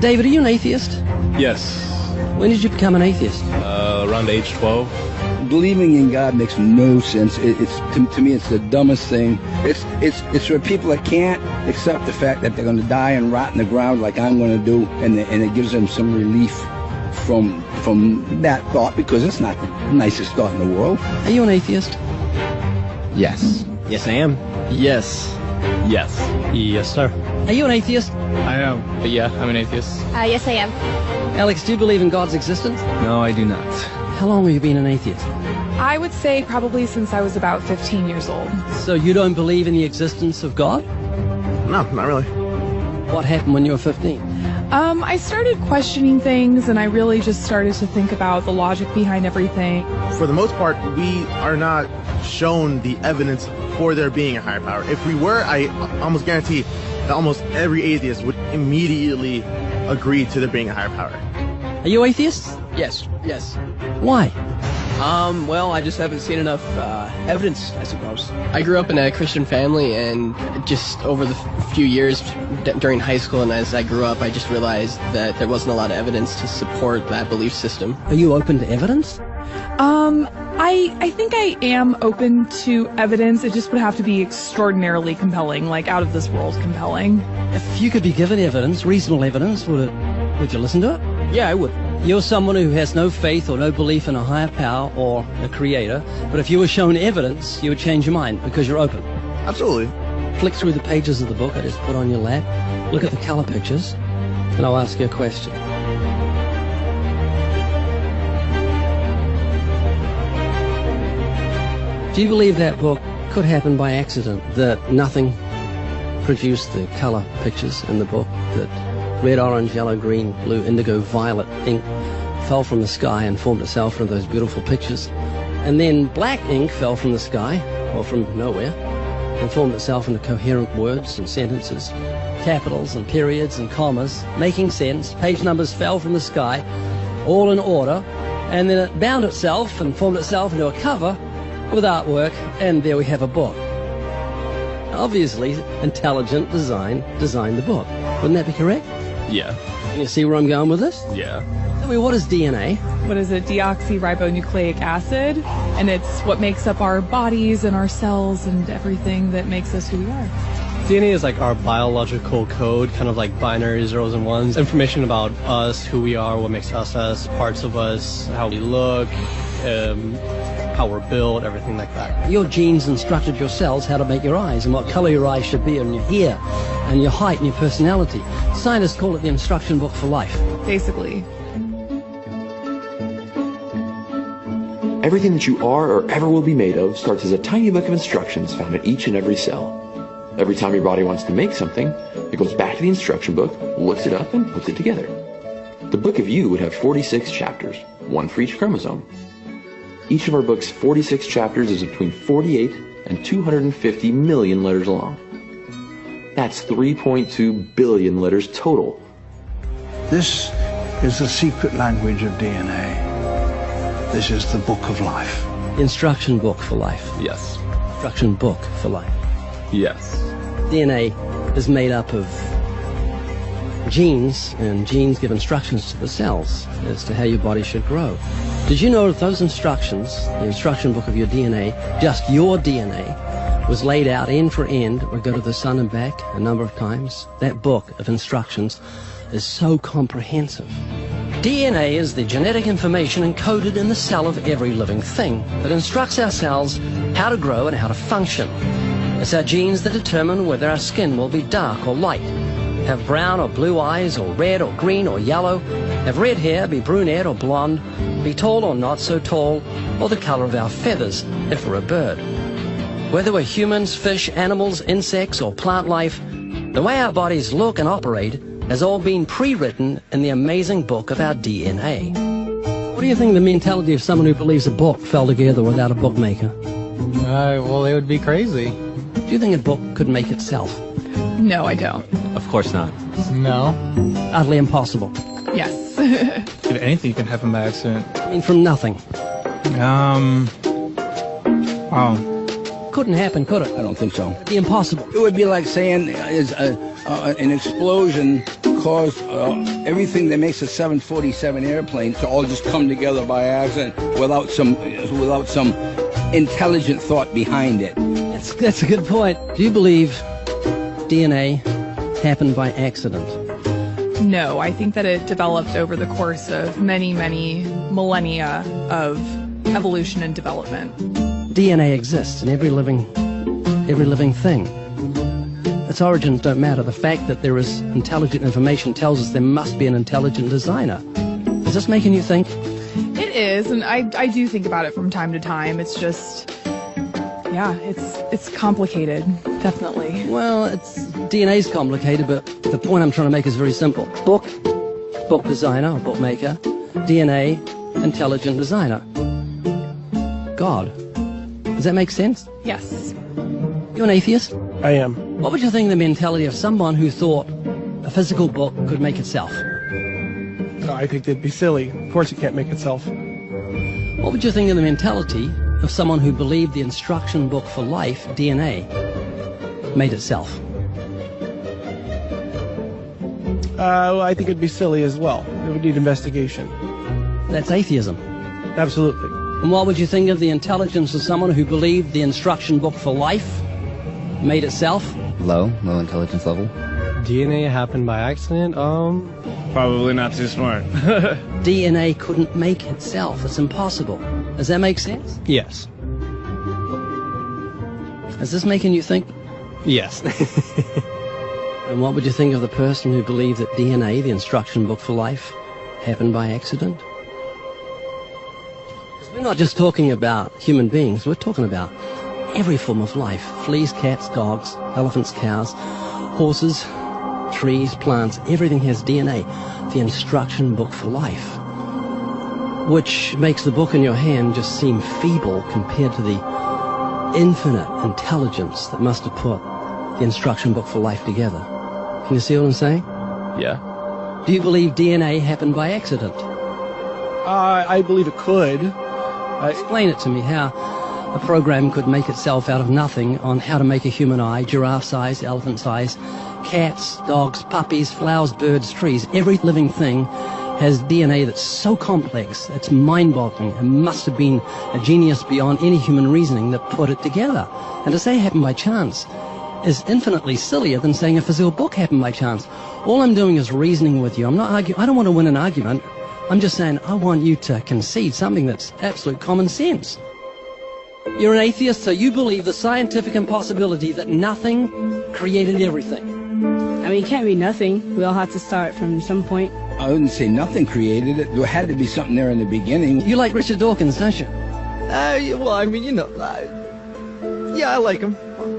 David, are you an atheist? Yes. When did you become an atheist? Around age 12. Believing in God makes no sense. It's to me, it's the dumbest thing. It's for people that can't accept the fact that they're going to die and rot in the ground like I'm going to do, and it gives them some relief from that thought, because it's not the nicest thought in the world. Are you an atheist? Yes. Yes, I am. Yes. Yes. Yes, sir. Are you an atheist? I am. Yeah, I'm an atheist. Yes, I am. Alex, do you believe in God's existence? No, I do not. How long have you been an atheist? I would say probably since I was about 15 years old. So you don't believe in the existence of God? No, not really. What happened when you were 15? I started questioning things, and I really just started to think about the logic behind everything. For the most part, we are not shown the evidence for there being a higher power. If we were, I almost guarantee that almost every atheist would immediately agree to there being a higher power. Are you atheists? Yes. Yes. Why? Well, I just haven't seen enough evidence, I suppose. I grew up in a Christian family, and just over the few years during high school and as I grew up, I just realized that there wasn't a lot of evidence to support that belief system. Are you open to evidence? I think I am open to evidence. It just would have to be extraordinarily compelling, like out of this world compelling. If you could be given evidence, reasonable evidence, would you listen to it? Yeah, I would. You're someone who has no faith or no belief in a higher power or a creator, but if you were shown evidence, you would change your mind because you're open. Absolutely. Flick through the pages of the book I just put on your lap, look at the color pictures, and I'll ask you a question. Do you believe that book could happen by accident, that nothing produced the color pictures in the book, that red, orange, yellow, green, blue, indigo, violet ink fell from the sky and formed itself into those beautiful pictures, and then black ink fell from the sky, or from nowhere, and formed itself into coherent words and sentences, capitals and periods and commas, making sense, page numbers fell from the sky, all in order, and then it bound itself and formed itself into a cover with artwork, and there we have a book. Obviously, intelligent design designed the book. Wouldn't that be correct? Yeah. Can you see where I'm going with this? Yeah. Tell me, what is DNA? What is it? Deoxyribonucleic acid. And it's what makes up our bodies and our cells and everything that makes us who we are. DNA is like our biological code, kind of like binary zeros and ones. Information about us, who we are, what makes us, parts of us, how we look, how we're built, everything like that. Your genes instructed your cells how to make your eyes and what color your eyes should be, and your hair and your height and your personality. Scientists call it the instruction book for life. Basically. Everything that you are or ever will be made of starts as a tiny book of instructions found in each and every cell. Every time your body wants to make something, it goes back to the instruction book, looks it up, and puts it together. The book of you would have 46 chapters, one for each chromosome. Each of our book's 46 chapters is between 48 and 250 million letters long. That's 3.2 billion letters total. This is the secret language of DNA. This is the book of life. Instruction book for life. Yes. Instruction book for life. Yes. DNA is made up of genes, and genes give instructions to the cells as to how your body should grow. Did you know that those instructions, the instruction book of your DNA, just your DNA, was laid out end for end, or go to the sun and back a number of times? That book of instructions is so comprehensive. DNA is the genetic information encoded in the cell of every living thing that instructs our cells how to grow and how to function. It's our genes that determine whether our skin will be dark or light, have brown or blue eyes, or red or green or yellow, have red hair, be brunette or blonde, be tall or not so tall, or the color of our feathers if we're a bird. Whether we're humans, fish, animals, insects, or plant life, the way our bodies look and operate has all been pre-written in the amazing book of our DNA. What do you think the mentality of someone who believes a book fell together without a bookmaker? Well, they would be crazy. Do you think a book could make itself? No, I don't. Of course not. No. Utterly impossible. Yes. If anything can happen by accident. I mean, from nothing. Couldn't happen, could it? I don't think so. It'd be impossible. It would be like saying an explosion cause everything that makes a 747 airplane to all just come together by accident without some intelligent thought behind it. That's a good point. Do you believe DNA happened by accident? No, I think that it developed over the course of many, many millennia of evolution and development. DNA exists in every living thing. Its origins don't matter. The fact that there is intelligent information tells us there must be an intelligent designer. Is this making you think? It is, and I do think about it from time to time. It's just, yeah, it's complicated, definitely. Well, DNA's complicated, but the point I'm trying to make is very simple. Book designer or bookmaker, DNA, intelligent designer. God. Does that make sense? Yes. You an atheist? I am. What would you think of the mentality of someone who thought a physical book could make itself? I think that'd be silly. Of course it can't make itself. What would you think of the mentality of someone who believed the instruction book for life, DNA, made itself? I think it'd be silly as well. It would need investigation. That's atheism. Absolutely. And what would you think of the intelligence of someone who believed the instruction book for life made itself? Low intelligence level. DNA happened by accident? Probably not too smart. DNA couldn't make itself. It's impossible. Does that make sense? Yes. Is this making you think? Yes. And what would you think of the person who believed that DNA, the instruction book for life, happened by accident? We're not just talking about human beings, we're talking about every form of life. Fleas, cats, dogs, elephants, cows, horses, trees, plants, everything has DNA, the instruction book for life. Which makes the book in your hand just seem feeble compared to the infinite intelligence that must have put the instruction book for life together. Can you see what I'm saying? Yeah. Do you believe DNA happened by accident? I believe it could. Explain it to me, how a program could make itself out of nothing on how to make a human eye, giraffe size, elephant size, cats, dogs, puppies, flowers, birds, trees. Every living thing has DNA that's so complex, it's mind-boggling. It must have been a genius beyond any human reasoning that put it together. And to say it happened by chance is infinitely sillier than saying a physical book happened by chance. All I'm doing is reasoning with you. I'm not arguing. I don't want to win an argument. I'm just saying I want you to concede something that's absolute common sense. You're an atheist, so you believe the scientific impossibility that nothing created everything. I mean, it can't be nothing. We all have to start from some point. I wouldn't say nothing created it. There had to be something there in the beginning. You like Richard Dawkins, don't you? Well, I mean, you know, yeah, I like him.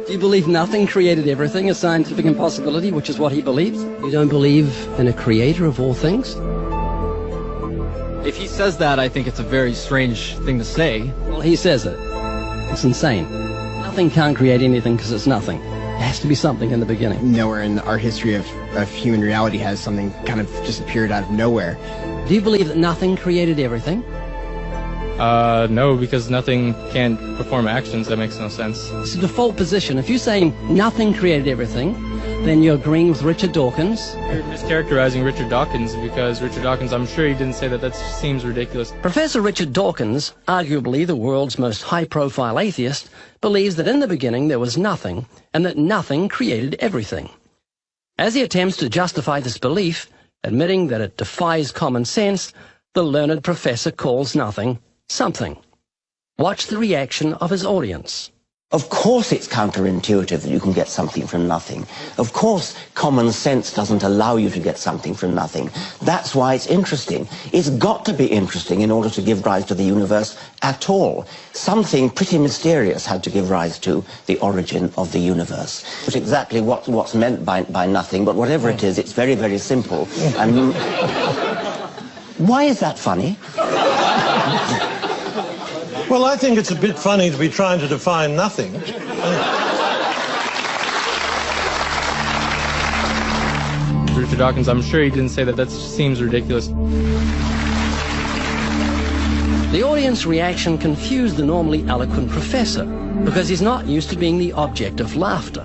Do you believe nothing created everything, a scientific impossibility, which is what he believes? You don't believe in a creator of all things? If he says that, I think it's a very strange thing to say. Well, he says it. It's insane. Nothing can't create anything because it's nothing. There has to be something in the beginning. Nowhere in our history of human reality has something kind of just appeared out of nowhere. Do you believe that nothing created everything? No, because nothing can perform actions. That makes no sense. It's a default position. If you're saying nothing created everything, then you're agreeing with Richard Dawkins. You're mischaracterizing Richard Dawkins, because Richard Dawkins, I'm sure he didn't say that. That seems ridiculous. Professor Richard Dawkins, arguably the world's most high-profile atheist, believes that in the beginning there was nothing, and that nothing created everything. As he attempts to justify this belief, admitting that it defies common sense, the learned professor calls nothing something. Watch the reaction of his audience. Of course it's counterintuitive that you can get something from nothing. Of course common sense doesn't allow you to get something from nothing. That's why it's interesting. It's got to be interesting in order to give rise to the universe at all. Something pretty mysterious had to give rise to the origin of the universe. But exactly what's meant by nothing, but whatever it is, it's very, very simple. And why is that funny? Well, I think it's a bit funny to be trying to define nothing. Richard Dawkins, I'm sure he didn't say that. That seems ridiculous. The audience reaction confused the normally eloquent professor, because he's not used to being the object of laughter.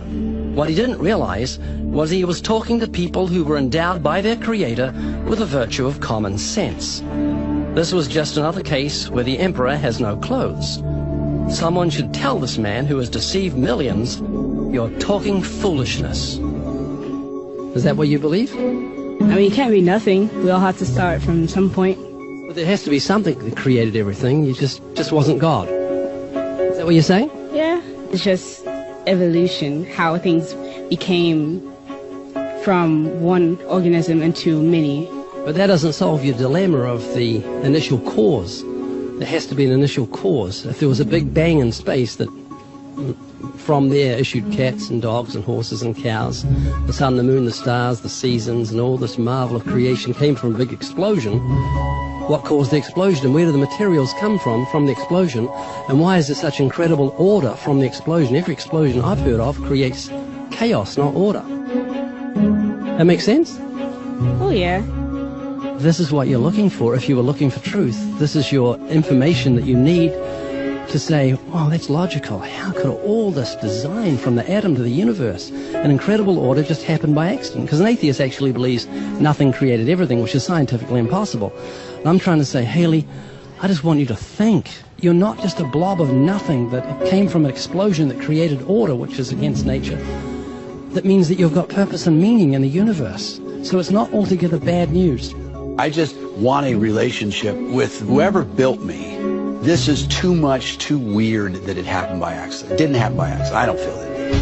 What he didn't realize was he was talking to people who were endowed by their creator with the virtue of common sense. This was just another case where the emperor has no clothes. Someone should tell this man who has deceived millions, you're talking foolishness. Is that what you believe? I mean, it can't be nothing. We all have to start from some point. But there has to be something that created everything. You just wasn't God. Is that what you're saying? Yeah. It's just evolution, how things became from one organism into many. But that doesn't solve your dilemma of the initial cause. There has to be an initial cause. If there was a big bang in space that from there issued cats and dogs and horses and cows, the sun, the moon, the stars, the seasons, and all this marvel of creation came from a big explosion. What caused the explosion, and where do the materials come from the explosion, and why is there such incredible order from the explosion? Every explosion I've heard of creates chaos, not order. That makes sense? Oh, yeah. This is what you're looking for if you were looking for truth. This is your information that you need to say, wow, that's logical. How could all this design from the atom to the universe, an incredible order, just happen by accident? Because an atheist actually believes nothing created everything, which is scientifically impossible. And I'm trying to say, Haley, I just want you to think. You're not just a blob of nothing that came from an explosion that created order, which is against nature. That means that you've got purpose and meaning in the universe. So it's not altogether bad news. I just want a relationship with whoever built me. This is too much, too weird that it happened by accident. It didn't happen by accident. I don't feel that.